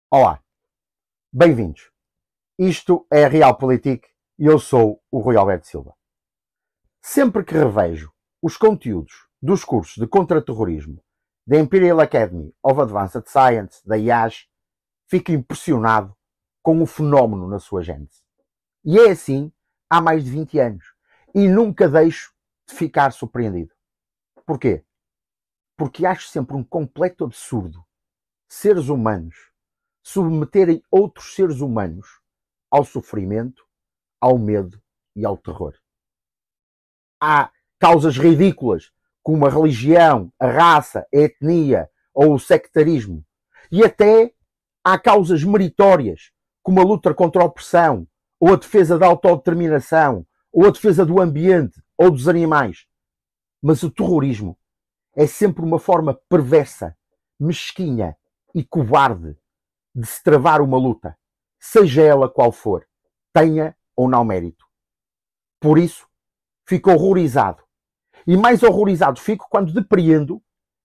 Olá, bem-vindos. Isto é a Realpolitik e eu sou o Rui Alberto Silva. Sempre que revejo os conteúdos dos cursos de contra-terrorismo da Imperial Academy of Advanced Science, da IAS, fico impressionado com o fenómeno na sua gênese. E é assim há mais de 20 anos. E nunca deixo de ficar surpreendido. Porquê? Porque acho sempre um completo absurdo seres humanos submeterem outros seres humanos ao sofrimento, ao medo e ao terror. Há causas ridículas como a religião, a raça, a etnia ou o sectarismo. E até há causas meritórias como a luta contra a opressão, ou a defesa da autodeterminação, ou a defesa do ambiente ou dos animais. Mas o terrorismo é sempre uma forma perversa, mesquinha e covarde de se travar uma luta, seja ela qual for, tenha ou não mérito. Por isso, fico horrorizado. E mais horrorizado fico quando depreendo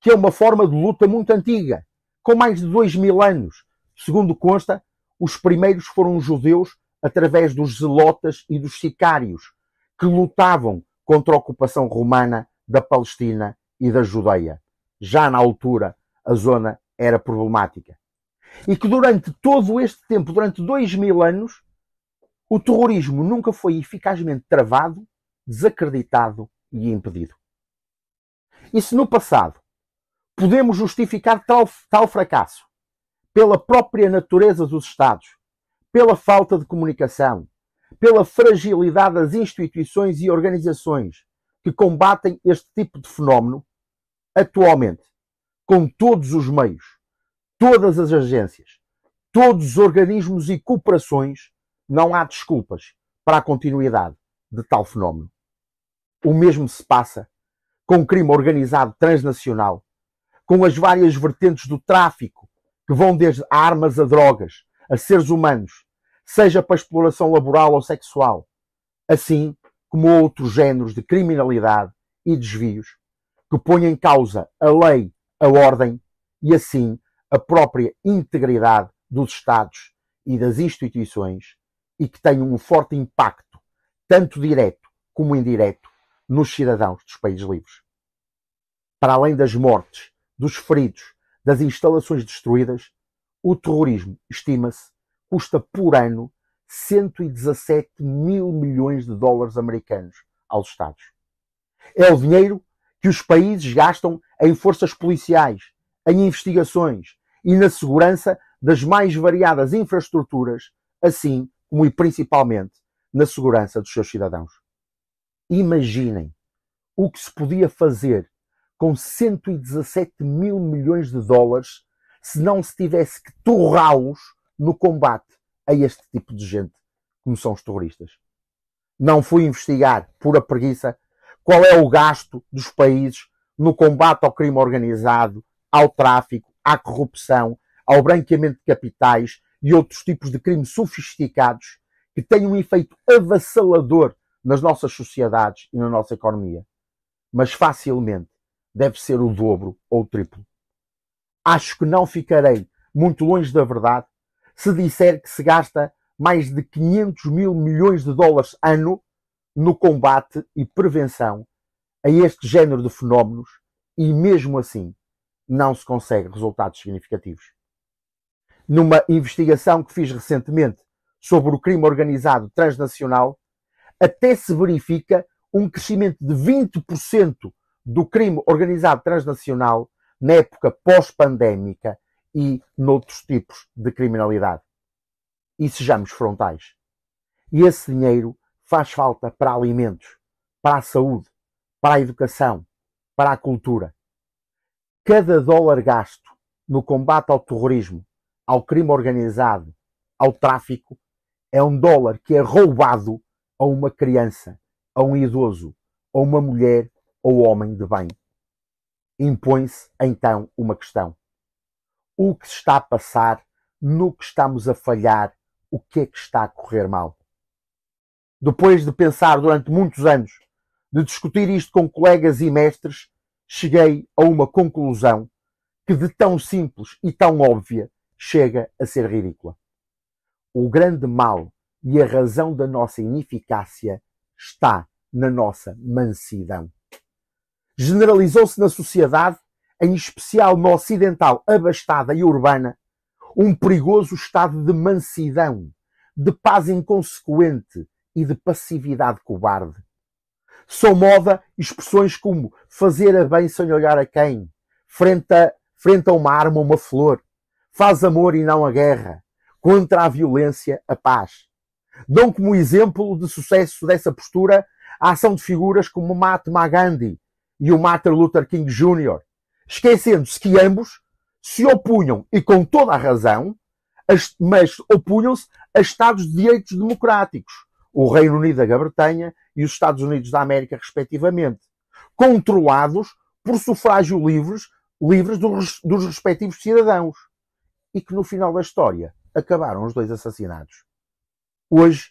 que é uma forma de luta muito antiga, com mais de 2000 anos. Segundo consta, os primeiros foram os judeus através dos zelotas e dos sicários, que lutavam contra a ocupação romana da Palestina e da Judeia. Já na altura, a zona era problemática. E que durante todo este tempo, durante 2000 anos, o terrorismo nunca foi eficazmente travado, desacreditado e impedido. E se no passado podemos justificar tal fracasso pela própria natureza dos Estados, pela falta de comunicação, pela fragilidade das instituições e organizações que combatem este tipo de fenómeno, atualmente, com todos os meios, todas as agências, todos os organismos e cooperações, não há desculpas para a continuidade de tal fenómeno. O mesmo se passa com o crime organizado transnacional, com as várias vertentes do tráfico, que vão desde armas a drogas, a seres humanos, seja para exploração laboral ou sexual, assim como outros géneros de criminalidade e desvios que põem em causa a lei, a ordem e assim a própria integridade dos Estados e das instituições e que tenham um forte impacto, tanto direto como indireto, nos cidadãos dos países livres. Para além das mortes, dos feridos, das instalações destruídas, o terrorismo, estima-se, custa por ano 117 mil milhões de dólares americanos aos Estados. É o dinheiro que os países gastam em forças policiais, em investigações e na segurança das mais variadas infraestruturas, assim como e principalmente na segurança dos seus cidadãos. Imaginem o que se podia fazer com 117 mil milhões de dólares se não se tivesse que torrá-los no combate a este tipo de gente, como são os terroristas. Não fui investigar, pura preguiça, qual é o gasto dos países no combate ao crime organizado, ao tráfico, à corrupção, ao branqueamento de capitais e outros tipos de crimes sofisticados que têm um efeito avassalador nas nossas sociedades e na nossa economia. Mas facilmente deve ser o dobro ou o triplo. Acho que não ficarei muito longe da verdade se disser que se gasta mais de 500 mil milhões de dólares ano no combate e prevenção a este género de fenómenos e mesmo assim não se consegue resultados significativos. Numa investigação que fiz recentemente sobre o crime organizado transnacional, até se verifica um crescimento de 20% do crime organizado transnacional na época pós-pandémica e noutros tipos de criminalidade. E sejamos frontais. E esse dinheiro faz falta para alimentos, para a saúde, para a educação, para a cultura. Cada dólar gasto no combate ao terrorismo, ao crime organizado, ao tráfico, é um dólar que é roubado a uma criança, a um idoso, a uma mulher ou homem de bem. Impõe-se, então, uma questão. o que se está a passar, no que estamos a falhar, o que é que está a correr mal. Depois de pensar durante muitos anos, de discutir isto com colegas e mestres, cheguei a uma conclusão que de tão simples e tão óbvia chega a ser ridícula. O grande mal e a razão da nossa ineficácia está na nossa mansidão. Generalizou-se na sociedade, em especial no ocidental abastada e urbana, um perigoso estado de mansidão, de paz inconsequente e de passividade cobarde. São moda expressões como fazer a bem sem olhar a quem, frente a uma arma, uma flor, faz amor e não a guerra, contra a violência, a paz. Dão como exemplo de sucesso dessa postura a ação de figuras como Mahatma Gandhi e o Martin Luther King Jr., esquecendo-se que ambos se opunham, e com toda a razão, mas opunham-se a Estados de Direitos Democráticos, o Reino Unido da Grã-Bretanha e os Estados Unidos da América, respectivamente, controlados por sufrágio livres dos respectivos cidadãos, e que no final da história acabaram os dois assassinados. Hoje,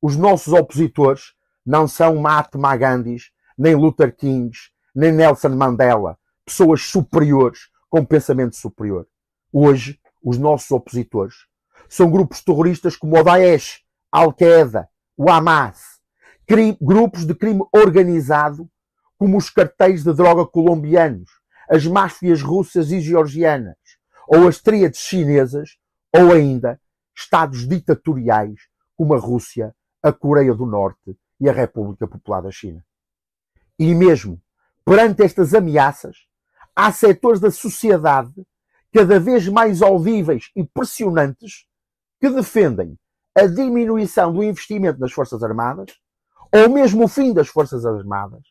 os nossos opositores não são Mahatma Gandhis, nem Luther Kings, nem Nelson Mandela, pessoas superiores, com pensamento superior. Hoje, os nossos opositores são grupos terroristas como o Daesh, a Al-Qaeda, o Hamas, grupos de crime organizado como os cartéis de droga colombianos, as máfias russas e georgianas, ou as tríades chinesas, ou ainda estados ditatoriais como a Rússia, a Coreia do Norte e a República Popular da China. E mesmo perante estas ameaças, há setores da sociedade cada vez mais audíveis e pressionantes que defendem a diminuição do investimento nas Forças Armadas, ou mesmo o fim das Forças Armadas,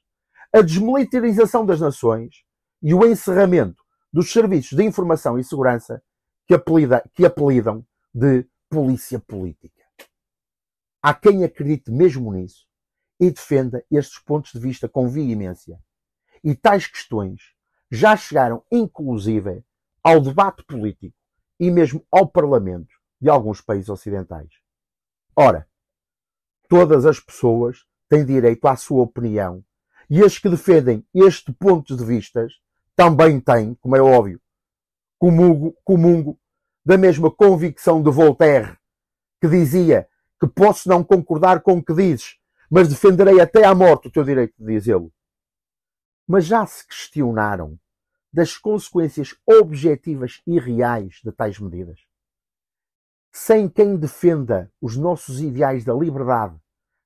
a desmilitarização das nações e o encerramento dos serviços de informação e segurança que apelidam de polícia política. Há quem acredite mesmo nisso e defenda estes pontos de vista com veemência. E tais questões já chegaram, inclusive, ao debate político e mesmo ao Parlamento de alguns países ocidentais. Ora, todas as pessoas têm direito à sua opinião e as que defendem este ponto de vista também têm, como é óbvio, comungo da mesma convicção de Voltaire, que dizia que posso não concordar com o que dizes, mas defenderei até à morte o teu direito de dizê-lo. Mas já se questionaram das consequências objetivas e reais de tais medidas? Sem quem defenda os nossos ideais da liberdade,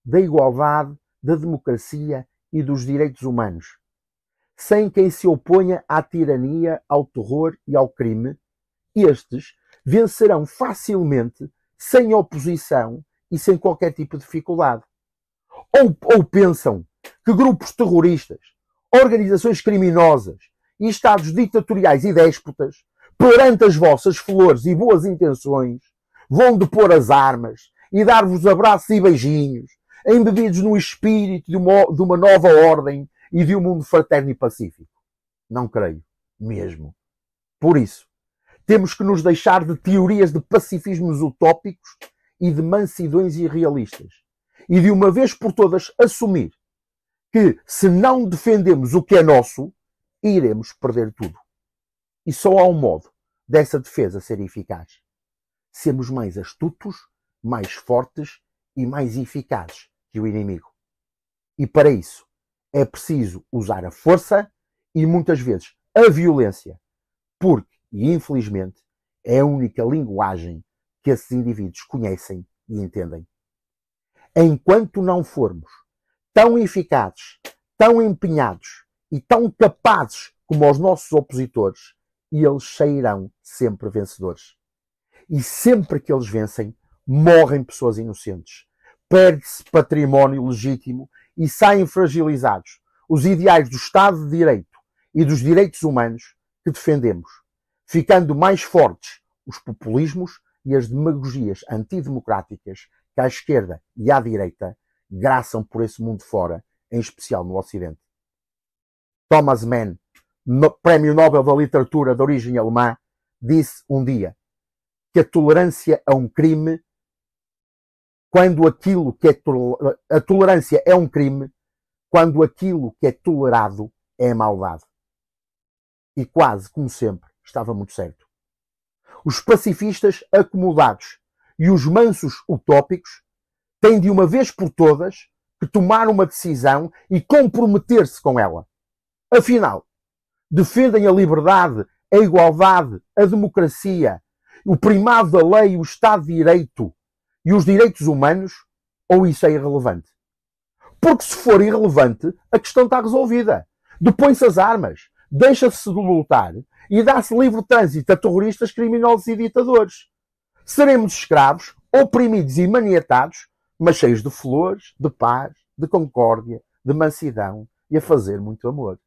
da igualdade, da democracia e dos direitos humanos, sem quem se oponha à tirania, ao terror e ao crime, estes vencerão facilmente, sem oposição e sem qualquer tipo de dificuldade. Ou pensam que grupos terroristas, organizações criminosas e estados ditatoriais e déspotas, perante as vossas flores e boas intenções, vão depor as armas e dar-vos abraços e beijinhos, embebidos no espírito de uma nova ordem e de um mundo fraterno e pacífico? Não creio, mesmo. Por isso, temos que nos deixar de teorias de pacifismos utópicos e de mansidões irrealistas. E de uma vez por todas assumir que, se não defendemos o que é nosso, iremos perder tudo. E só há um modo dessa defesa ser eficaz: sermos mais astutos, mais fortes e mais eficazes que o inimigo. E para isso é preciso usar a força e muitas vezes a violência, porque, e infelizmente, é a única linguagem que esses indivíduos conhecem e entendem. Enquanto não formos tão eficazes, tão empenhados e tão capazes como os nossos opositores, eles sairão sempre vencedores. E sempre que eles vencem, morrem pessoas inocentes, perde-se património legítimo e saem fragilizados os ideais do Estado de Direito e dos direitos humanos que defendemos, ficando mais fortes os populismos e as demagogias antidemocráticas que à esquerda e à direita graçam por esse mundo fora, em especial no Ocidente. Thomas Mann, Prémio Nobel da Literatura de origem alemã, disse um dia que a tolerância é um crime quando aquilo que é a tolerância é um crime quando aquilo que é tolerado é maldade. E quase, como sempre, estava muito certo. Os pacifistas acomodados e os mansos utópicos têm de uma vez por todas que tomar uma decisão e comprometer-se com ela. Afinal, defendem a liberdade, a igualdade, a democracia, o primado da lei, o Estado de Direito e os direitos humanos, ou isso é irrelevante? Porque se for irrelevante, a questão está resolvida. Depõe-se as armas, deixa-se de lutar e dá-se livre trânsito a terroristas, criminosos e ditadores. Seremos escravos, oprimidos e maniatados, mas cheios de flores, de paz, de concórdia, de mansidão e a fazer muito amor.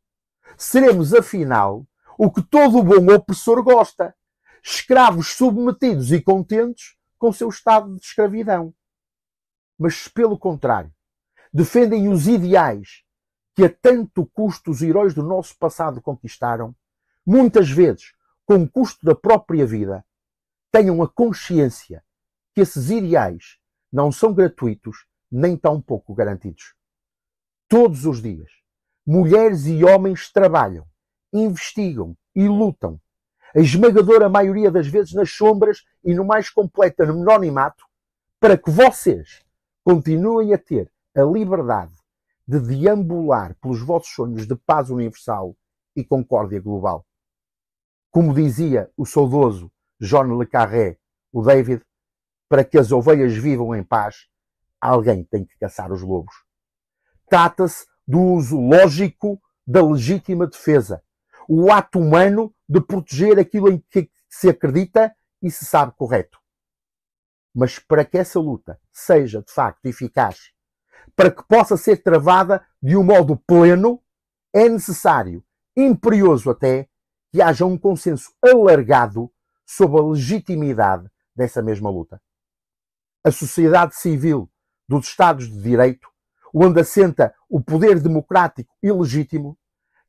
Seremos, afinal, o que todo bom opressor gosta, escravos submetidos e contentes com seu estado de escravidão. Mas se, pelo contrário, defendem os ideais que a tanto custo os heróis do nosso passado conquistaram, muitas vezes com o custo da própria vida, tenham a consciência que esses ideais não são gratuitos nem tampouco garantidos. Todos os dias, mulheres e homens trabalham, investigam e lutam, a esmagadora maioria das vezes nas sombras e no mais completo anonimato, para que vocês continuem a ter a liberdade de deambular pelos vossos sonhos de paz universal e concórdia global. Como dizia o saudoso John Le Carré, o David, para que as ovelhas vivam em paz, alguém tem que caçar os lobos. Trata-se do uso lógico da legítima defesa, o ato humano de proteger aquilo em que se acredita e se sabe correto. Mas para que essa luta seja, de facto, eficaz, para que possa ser travada de um modo pleno, é necessário, imperioso até, que haja um consenso alargado sobre a legitimidade dessa mesma luta. A sociedade civil dos Estados de Direito, onde assenta o poder democrático e legítimo,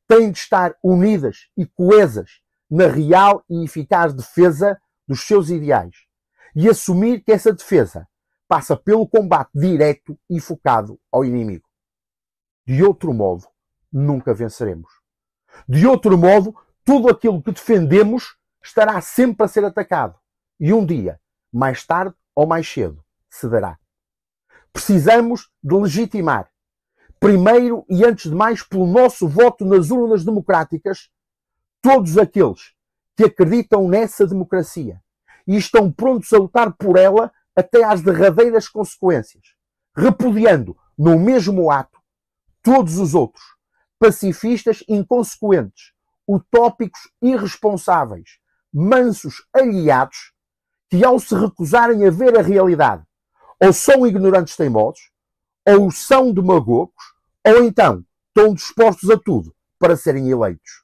tem de estar unidas e coesas na real e eficaz defesa dos seus ideais e assumir que essa defesa passa pelo combate direto e focado ao inimigo. De outro modo, nunca venceremos. De outro modo, tudo aquilo que defendemos estará sempre a ser atacado e um dia, mais tarde ou mais cedo, cederá. Precisamos de legitimar, primeiro e antes de mais pelo nosso voto nas urnas democráticas, todos aqueles que acreditam nessa democracia e estão prontos a lutar por ela até às derradeiras consequências, repudiando no mesmo ato todos os outros, pacifistas inconsequentes, utópicos irresponsáveis, mansos aliados, que ao se recusarem a ver a realidade, ou são ignorantes teimosos, ou são demagogos, ou então estão dispostos a tudo para serem eleitos.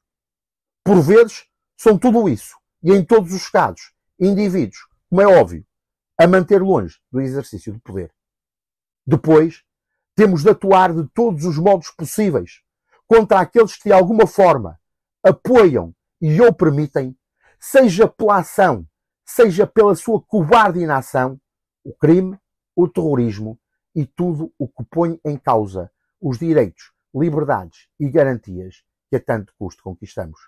Por vezes, são tudo isso, e em todos os casos, indivíduos, como é óbvio, a manter longe do exercício do poder. Depois, temos de atuar de todos os modos possíveis contra aqueles que de alguma forma apoiam e ou permitem, seja pela ação, seja pela sua covarde inação, o crime, o terrorismo e tudo o que põe em causa os direitos, liberdades e garantias que a tanto custo conquistamos.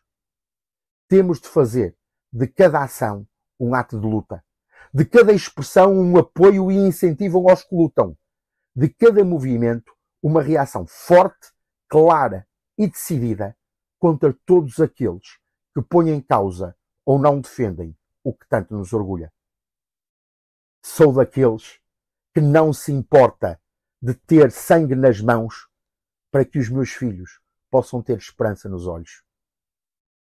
Temos de fazer de cada ação um ato de luta, de cada expressão um apoio e incentivo aos que lutam, de cada movimento uma reação forte, clara e decidida contra todos aqueles que põem em causa ou não defendem o que tanto nos orgulha. Sou daqueles que não se importa de ter sangue nas mãos para que os meus filhos possam ter esperança nos olhos.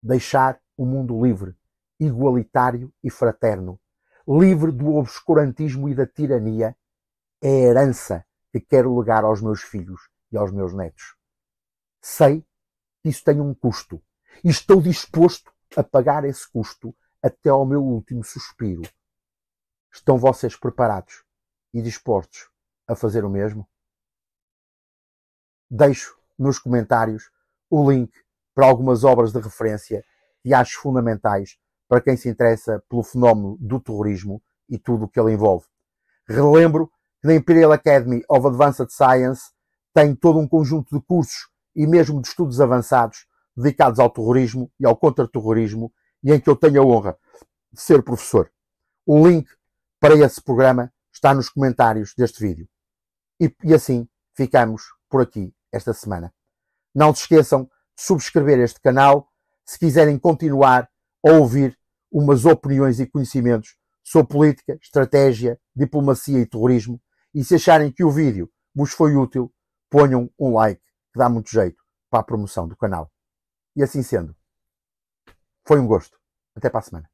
Deixar um mundo livre, igualitário e fraterno, livre do obscurantismo e da tirania, é a herança que quero legar aos meus filhos e aos meus netos. Sei que isso tem um custo e estou disposto a pagar esse custo até ao meu último suspiro. Estão vocês preparados e dispostos a fazer o mesmo? Deixo nos comentários o link para algumas obras de referência que acho fundamentais para quem se interessa pelo fenómeno do terrorismo e tudo o que ele envolve. Relembro que na Imperial Academy of Advanced Science tem todo um conjunto de cursos e mesmo de estudos avançados dedicados ao terrorismo e ao contra-terrorismo, e em que eu tenho a honra de ser professor. O link para esse programa está nos comentários deste vídeo. E assim ficamos por aqui esta semana. Não se esqueçam de subscrever este canal se quiserem continuar a ouvir umas opiniões e conhecimentos sobre política, estratégia, diplomacia e terrorismo. E se acharem que o vídeo vos foi útil, ponham um like, que dá muito jeito para a promoção do canal. E assim sendo, foi um gosto. Até para a semana.